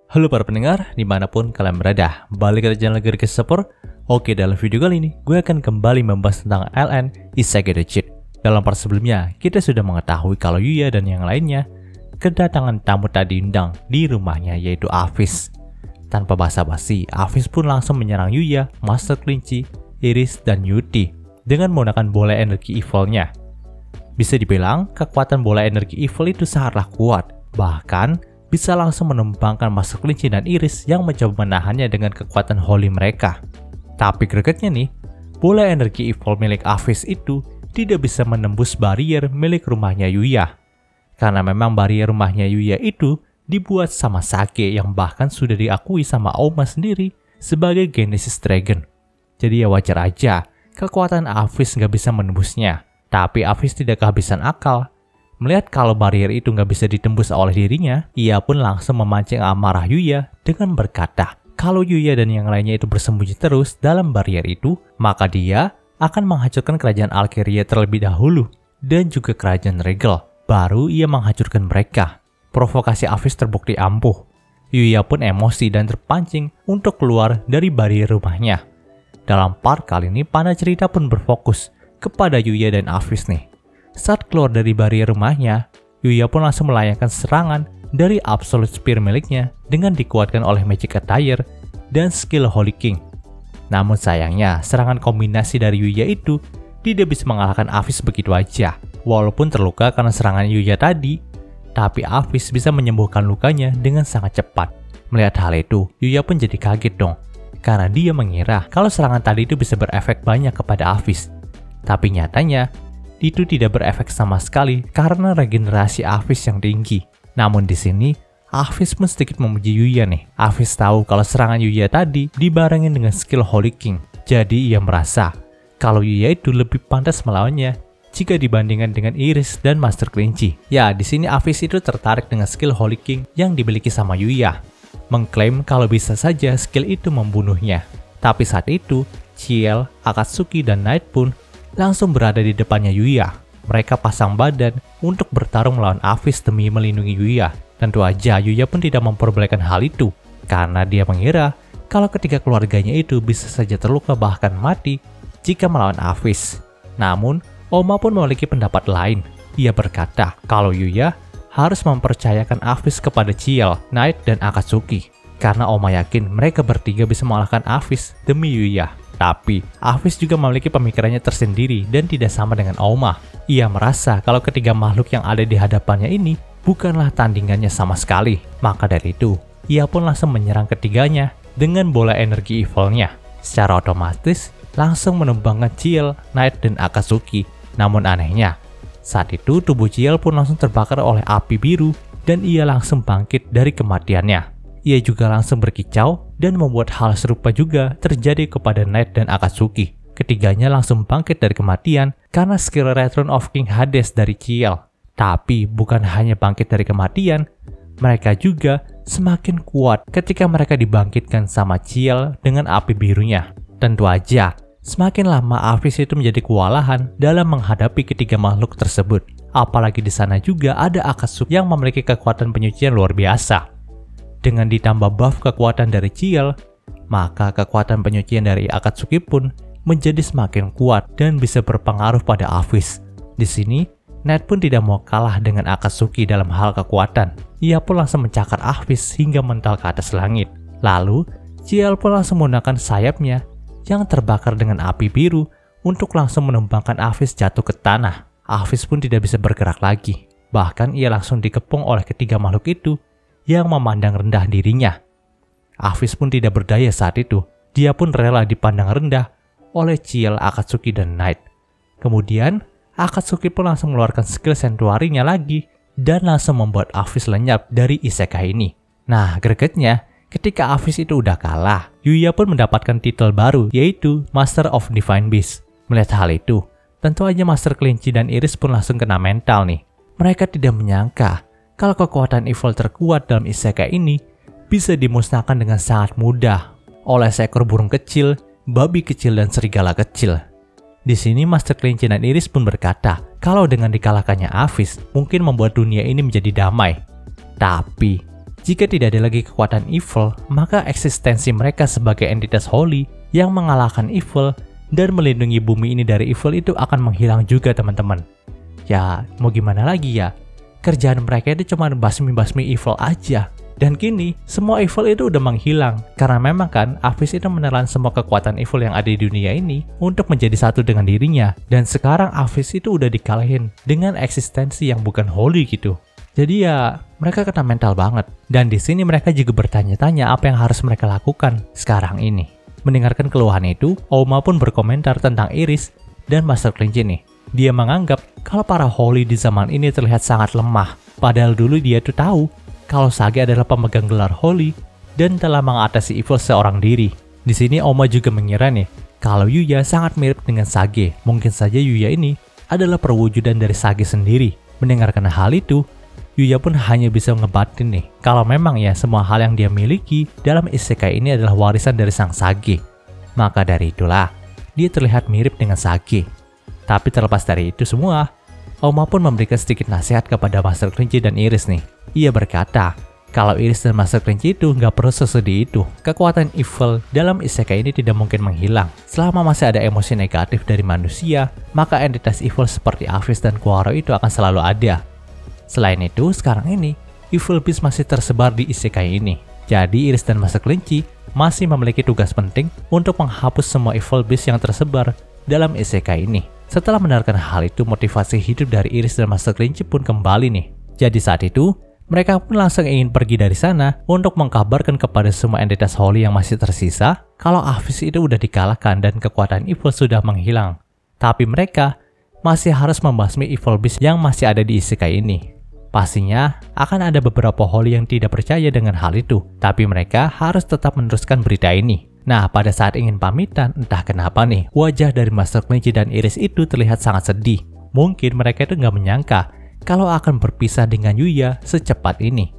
Halo para pendengar, dimanapun kalian berada, balik ke channel Gerges Support. Oke, dalam video kali ini, gue akan kembali membahas tentang LN Isekai The Cheat. Dalam part sebelumnya, kita sudah mengetahui kalau Yuya dan yang lainnya kedatangan tamu tak diundang di rumahnya, yaitu Aphis. Tanpa basa-basi, Aphis pun langsung menyerang Yuya, Master Kelinci, Iris, dan Yuti dengan menggunakan bola energi evilnya. Bisa dibilang, kekuatan bola energi evil itu sangatlah kuat, bahkan bisa langsung menumbangkan Master Kelinci dan Iris yang mencoba menahannya dengan kekuatan holy mereka. Tapi gregetnya nih, bola energi evil milik Aphis itu tidak bisa menembus barrier milik rumahnya Yuya. Karena memang barrier rumahnya Yuya itu dibuat sama Sake yang bahkan sudah diakui sama Auma sendiri sebagai Genesis Dragon. Jadi ya wajar aja, kekuatan Aphis nggak bisa menembusnya. Tapi Aphis tidak kehabisan akal. Melihat kalau barrier itu nggak bisa ditembus oleh dirinya, ia pun langsung memancing amarah Yuya dengan berkata, kalau Yuya dan yang lainnya itu bersembunyi terus dalam barrier itu, maka dia akan menghancurkan kerajaan Alkeria terlebih dahulu, dan juga kerajaan Regal. Baru ia menghancurkan mereka. Provokasi Aphis terbukti ampuh. Yuya pun emosi dan terpancing untuk keluar dari barrier rumahnya. Dalam part kali ini, panah cerita pun berfokus kepada Yuya dan Aphis nih. Saat keluar dari barrier rumahnya, Yuya pun langsung melayangkan serangan dari Absolute Spear miliknya dengan dikuatkan oleh Magic Attire dan skill Holy King. Namun sayangnya, serangan kombinasi dari Yuya itu tidak bisa mengalahkan Aphis begitu aja. Walaupun terluka karena serangan Yuya tadi, tapi Aphis bisa menyembuhkan lukanya dengan sangat cepat. Melihat hal itu, Yuya pun jadi kaget dong, karena dia mengira kalau serangan tadi itu bisa berefek banyak kepada Aphis. Tapi nyatanya, itu tidak berefek sama sekali karena regenerasi Aphis yang tinggi. Namun di sini, Aphis pun sedikit memuji Yuya nih. Aphis tahu kalau serangan Yuya tadi dibarengin dengan skill Holy King. Jadi ia merasa kalau Yuya itu lebih pantas melawannya jika dibandingkan dengan Iris dan Master Kelinci. Ya, di sini Aphis itu tertarik dengan skill Holy King yang dimiliki sama Yuya. Mengklaim kalau bisa saja skill itu membunuhnya. Tapi saat itu, Ciel, Akatsuki, dan Knight pun langsung berada di depannya Yuya. Mereka pasang badan untuk bertarung melawan Aphis demi melindungi Yuya. Tentu aja Yuya pun tidak memperbolehkan hal itu, karena dia mengira kalau ketiga keluarganya itu bisa saja terluka bahkan mati jika melawan Aphis. Namun, Oma pun memiliki pendapat lain. Ia berkata kalau Yuya harus mempercayakan Aphis kepada Ciel, Knight, dan Akatsuki. Karena Oma yakin mereka bertiga bisa mengalahkan Aphis demi Yuya. Tapi, Aphis juga memiliki pemikirannya tersendiri dan tidak sama dengan Auma. Ia merasa kalau ketiga makhluk yang ada di hadapannya ini bukanlah tandingannya sama sekali. Maka dari itu, ia pun langsung menyerang ketiganya dengan bola energi evilnya. Secara otomatis, langsung menumbangkan Ciel, Knight, dan Akatsuki. Namun anehnya, saat itu tubuh Ciel pun langsung terbakar oleh api biru dan ia langsung bangkit dari kematiannya. Ia juga langsung berkicau dan membuat hal serupa juga terjadi kepada Knight dan Akatsuki. Ketiganya langsung bangkit dari kematian karena skill Return of King Hades dari Ciel. Tapi bukan hanya bangkit dari kematian, mereka juga semakin kuat ketika mereka dibangkitkan sama Ciel dengan api birunya. Tentu aja, semakin lama Aphis itu menjadi kewalahan dalam menghadapi ketiga makhluk tersebut. Apalagi di sana juga ada Akatsuki yang memiliki kekuatan penyucian luar biasa. Dengan ditambah buff kekuatan dari Ciel, maka kekuatan penyucian dari Akatsuki pun menjadi semakin kuat dan bisa berpengaruh pada Aphis. Di sini, Knight pun tidak mau kalah dengan Akatsuki dalam hal kekuatan. Ia pun langsung mencakar Aphis hingga mental ke atas langit. Lalu, Ciel pun langsung menggunakan sayapnya yang terbakar dengan api biru untuk langsung menumbangkan Aphis jatuh ke tanah. Aphis pun tidak bisa bergerak lagi. Bahkan ia langsung dikepung oleh ketiga makhluk itu yang memandang rendah dirinya. Aphis pun tidak berdaya saat itu. Dia pun rela dipandang rendah oleh Ciel, Akatsuki, dan Knight. Kemudian, Akatsuki pun langsung mengeluarkan skill Sanctuary-nya lagi dan langsung membuat Aphis lenyap dari isekai ini. Nah, gregetnya, ketika Aphis itu udah kalah, Yuya pun mendapatkan titel baru, yaitu Master of Divine Beast. Melihat hal itu, tentu aja Master Kelinci dan Iris pun langsung kena mental nih. Mereka tidak menyangka kalau kekuatan evil terkuat dalam isekai ini bisa dimusnahkan dengan sangat mudah oleh seekor burung kecil, babi kecil, dan serigala kecil. Di sini Master Kelinci dan Iris pun berkata kalau dengan dikalahkannya Aphis mungkin membuat dunia ini menjadi damai. Tapi Jika tidak ada lagi kekuatan evil, maka eksistensi mereka sebagai entitas holy yang mengalahkan evil dan melindungi bumi ini dari evil itu akan menghilang juga teman-teman. Ya, mau gimana lagi ya? Kerjaan mereka itu cuma basmi-basmi evil aja. Dan kini, semua evil itu udah menghilang. Karena memang kan, Aphis itu menelan semua kekuatan evil yang ada di dunia ini untuk menjadi satu dengan dirinya. Dan sekarang Aphis itu udah dikalahin dengan eksistensi yang bukan holy gitu. Jadi ya, mereka kena mental banget. Dan di sini mereka juga bertanya-tanya apa yang harus mereka lakukan sekarang ini. Mendengarkan keluhan itu, Oma pun berkomentar tentang Iris dan Master Kelinci nih. Dia menganggap kalau para holy di zaman ini terlihat sangat lemah. Padahal dulu dia tuh tahu kalau Sage adalah pemegang gelar holy dan telah mengatasi evil seorang diri. Di sini Oma juga mengira nih, kalau Yuya sangat mirip dengan Sage. Mungkin saja Yuya ini adalah perwujudan dari Sage sendiri. Mendengarkan hal itu, Yuya pun hanya bisa ngebatin nih, kalau memang ya semua hal yang dia miliki dalam isekai ini adalah warisan dari sang Sage. Maka dari itulah, dia terlihat mirip dengan Sage. Tapi terlepas dari itu semua, Oma pun memberikan sedikit nasihat kepada Master Kelinci dan Iris nih. Ia berkata, kalau Iris dan Master Kelinci itu nggak perlu sesedih itu. Kekuatan evil dalam isekai ini tidak mungkin menghilang. Selama masih ada emosi negatif dari manusia, maka entitas evil seperti Aphis dan Kuwaro itu akan selalu ada. Selain itu, sekarang ini, evil beast masih tersebar di isekai ini. Jadi Iris dan Master Kelinci masih memiliki tugas penting untuk menghapus semua evil beast yang tersebar dalam isekai ini. Setelah mendengarkan hal itu, motivasi hidup dari Iris dan Master Kelinci pun kembali nih. Jadi saat itu, mereka pun langsung ingin pergi dari sana untuk mengkabarkan kepada semua entitas holy yang masih tersisa kalau Aphis itu udah dikalahkan dan kekuatan evil sudah menghilang. Tapi mereka masih harus membasmi evil beast yang masih ada di isekai ini. Pastinya akan ada beberapa holy yang tidak percaya dengan hal itu, tapi mereka harus tetap meneruskan berita ini. Nah, pada saat ingin pamitan, entah kenapa nih, wajah dari Master Kelinci dan Iris itu terlihat sangat sedih. Mungkin mereka itu nggak menyangka kalau akan berpisah dengan Yuya secepat ini.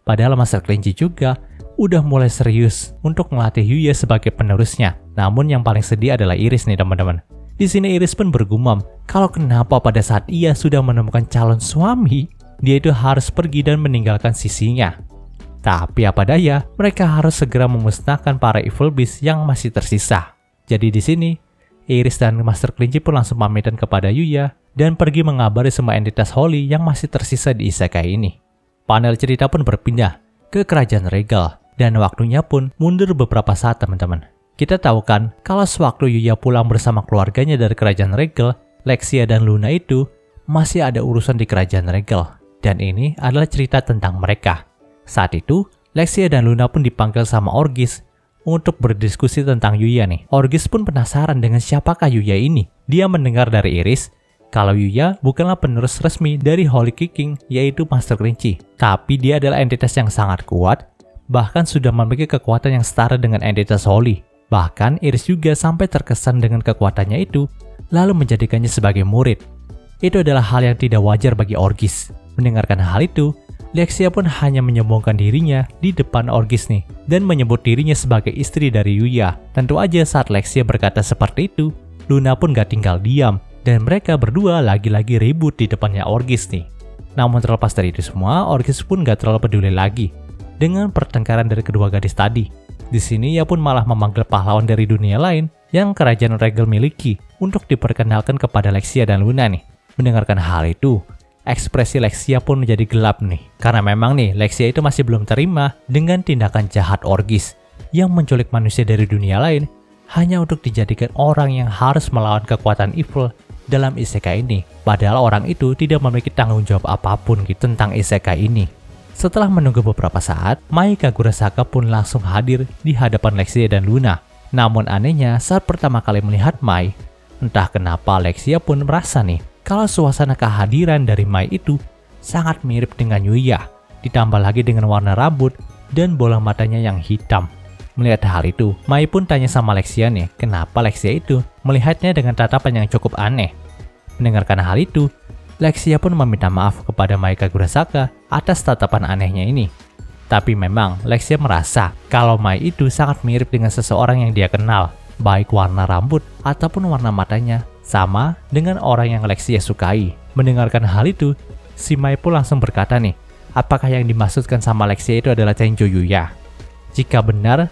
Padahal Master Kelinci juga udah mulai serius untuk melatih Yuya sebagai penerusnya. Namun yang paling sedih adalah Iris nih teman-teman. Di sini Iris pun bergumam kalau kenapa pada saat ia sudah menemukan calon suami, dia itu harus pergi dan meninggalkan sisinya. Tapi apa daya, mereka harus segera memusnahkan para evil beast yang masih tersisa. Jadi di sini, Iris dan Master Kelinci pun langsung pamitan kepada Yuya dan pergi mengabari semua entitas holy yang masih tersisa di isekai ini. Panel cerita pun berpindah ke kerajaan regal dan waktunya pun mundur beberapa saat teman-teman. Kita tahu kan kalau sewaktu Yuya pulang bersama keluarganya dari kerajaan regal, Lexia dan Luna itu masih ada urusan di kerajaan regal. Dan ini adalah cerita tentang mereka. Saat itu, Lexia dan Luna pun dipanggil sama Orgis untuk berdiskusi tentang Yuya nih. Orgis pun penasaran dengan siapakah Yuya ini. Dia mendengar dari Iris kalau Yuya bukanlah penerus resmi dari Holy King, yaitu Master Kelinci. Tapi dia adalah entitas yang sangat kuat, bahkan sudah memiliki kekuatan yang setara dengan entitas Holy. Bahkan Iris juga sampai terkesan dengan kekuatannya itu, lalu menjadikannya sebagai murid. Itu adalah hal yang tidak wajar bagi Orgis. Mendengarkan hal itu, Lexia pun hanya menyombongkan dirinya di depan Orgis nih, dan menyebut dirinya sebagai istri dari Yuya. Tentu aja saat Lexia berkata seperti itu, Luna pun gak tinggal diam, dan mereka berdua lagi-lagi ribut di depannya Orgis nih. Namun terlepas dari itu semua, Orgis pun gak terlalu peduli lagi dengan pertengkaran dari kedua gadis tadi. Di sini ia pun malah memanggil pahlawan dari dunia lain yang kerajaan regal miliki untuk diperkenalkan kepada Lexia dan Luna nih. Mendengarkan hal itu, ekspresi Lexia pun menjadi gelap nih. Karena memang nih, Lexia itu masih belum terima dengan tindakan jahat Orgis yang menculik manusia dari dunia lain hanya untuk dijadikan orang yang harus melawan kekuatan evil dalam isekai ini. Padahal orang itu tidak memiliki tanggung jawab apapun gitu tentang isekai ini. Setelah menunggu beberapa saat, Mai Kagurasaka pun langsung hadir di hadapan Lexia dan Luna. Namun anehnya, saat pertama kali melihat Mai, entah kenapa Lexia pun merasa nih, kalau suasana kehadiran dari Mai itu sangat mirip dengan Yuya, ditambah lagi dengan warna rambut dan bola matanya yang hitam. Melihat hal itu, Mai pun tanya sama Lexia nih, kenapa Lexia itu melihatnya dengan tatapan yang cukup aneh. Mendengarkan hal itu, Lexia pun meminta maaf kepada Mai Kagurasaka atas tatapan anehnya ini. Tapi memang Lexia merasa kalau Mai itu sangat mirip dengan seseorang yang dia kenal, baik warna rambut ataupun warna matanya sama dengan orang yang Lexia sukai. Mendengarkan hal itu, si Mai pun langsung berkata nih, apakah yang dimaksudkan sama Lexia itu adalah Chenjo Yuya? Jika benar,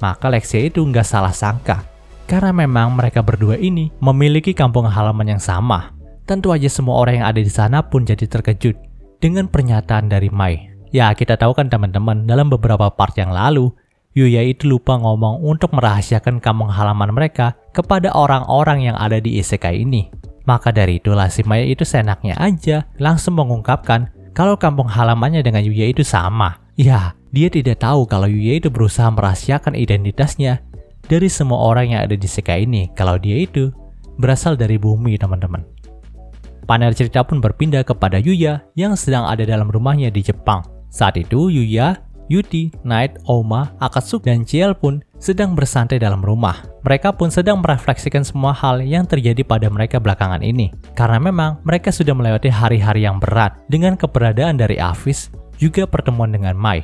maka Lexia itu nggak salah sangka. Karena memang mereka berdua ini memiliki kampung halaman yang sama. Tentu aja semua orang yang ada di sana pun jadi terkejut dengan pernyataan dari Mai. Ya, kita tahu kan teman-teman, dalam beberapa part yang lalu, Yuya itu lupa ngomong untuk merahasiakan kampung halaman mereka kepada orang-orang yang ada di isekai ini. Maka dari itulah si Mai itu seenaknya aja langsung mengungkapkan kalau kampung halamannya dengan Yuya itu sama. Ya, dia tidak tahu kalau Yuya itu berusaha merahasiakan identitasnya dari semua orang yang ada di isekai ini kalau dia itu berasal dari bumi, teman-teman. Panel cerita pun berpindah kepada Yuya yang sedang ada dalam rumahnya di Jepang. Saat itu Yuya, Yuti, Knight, Oma, Akatsuki, dan Ciel pun sedang bersantai dalam rumah. Mereka pun sedang merefleksikan semua hal yang terjadi pada mereka belakangan ini. Karena memang mereka sudah melewati hari-hari yang berat dengan keberadaan dari Avis, juga pertemuan dengan Mai.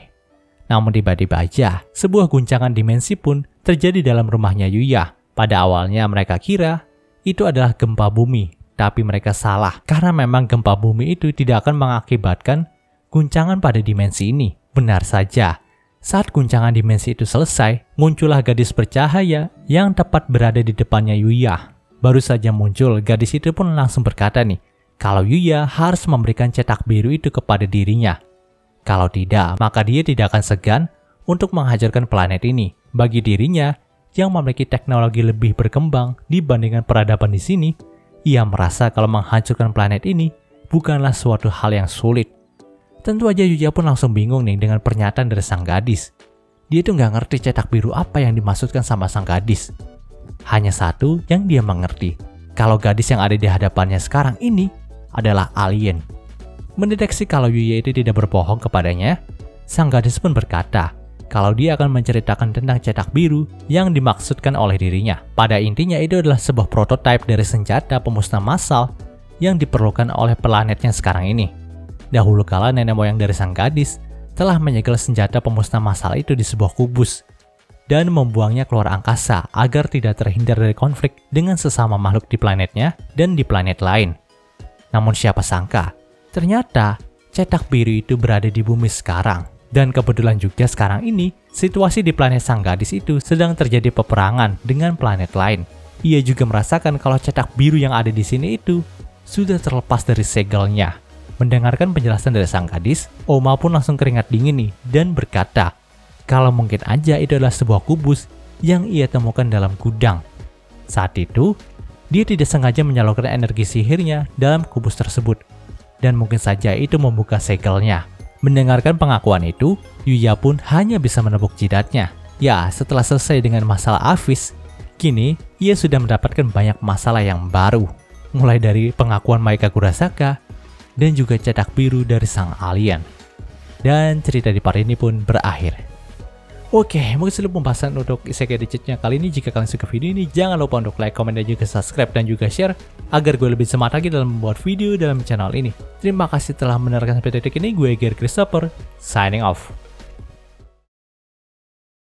Namun tiba-tiba aja, sebuah guncangan dimensi pun terjadi dalam rumahnya Yuya. Pada awalnya mereka kira itu adalah gempa bumi, tapi mereka salah. Karena memang gempa bumi itu tidak akan mengakibatkan guncangan pada dimensi ini. Benar saja, saat guncangan dimensi itu selesai, muncullah gadis bercahaya yang tepat berada di depannya Yuya. Baru saja muncul, gadis itu pun langsung berkata nih, kalau Yuya harus memberikan cetak biru itu kepada dirinya. Kalau tidak, maka dia tidak akan segan untuk menghancurkan planet ini. Bagi dirinya, yang memiliki teknologi lebih berkembang dibandingkan peradaban di sini, ia merasa kalau menghancurkan planet ini bukanlah suatu hal yang sulit. Tentu aja Yuya pun langsung bingung nih dengan pernyataan dari sang gadis. Dia tuh nggak ngerti cetak biru apa yang dimaksudkan sama sang gadis. Hanya satu yang dia mengerti, kalau gadis yang ada di hadapannya sekarang ini adalah alien. Mendeteksi kalau Yuya itu tidak berbohong kepadanya, sang gadis pun berkata kalau dia akan menceritakan tentang cetak biru yang dimaksudkan oleh dirinya. Pada intinya itu adalah sebuah prototipe dari senjata pemusnah massal yang diperlukan oleh planetnya sekarang ini. Dahulu kala nenek moyang dari sang gadis telah menyegel senjata pemusnah massal itu di sebuah kubus dan membuangnya keluar angkasa agar tidak terhindar dari konflik dengan sesama makhluk di planetnya dan di planet lain. Namun siapa sangka, ternyata cetak biru itu berada di bumi sekarang. Dan kebetulan juga sekarang ini, situasi di planet sang gadis itu sedang terjadi peperangan dengan planet lain. Ia juga merasakan kalau cetak biru yang ada di sini itu sudah terlepas dari segelnya. Mendengarkan penjelasan dari sang gadis, Oma pun langsung keringat dingin nih dan berkata kalau mungkin aja itu adalah sebuah kubus yang ia temukan dalam gudang. Saat itu, dia tidak sengaja menyalurkan energi sihirnya dalam kubus tersebut dan mungkin saja itu membuka segelnya. Mendengarkan pengakuan itu, Yuya pun hanya bisa menepuk jidatnya. Ya, setelah selesai dengan masalah Avis, kini ia sudah mendapatkan banyak masalah yang baru. Mulai dari pengakuan Maika Kurasaka, dan juga cetak biru dari sang alien. Dan cerita di part ini pun berakhir. Oke, mungkin seluruh pembahasan untuk Isekai Digit-nya kali ini. Jika kalian suka video ini, jangan lupa untuk like, komen, dan juga subscribe, dan juga share agar gue lebih semangat lagi dalam membuat video dalam channel ini. Terima kasih telah mendengarkan sampai detik ini. Gue Gear Christopher, signing off.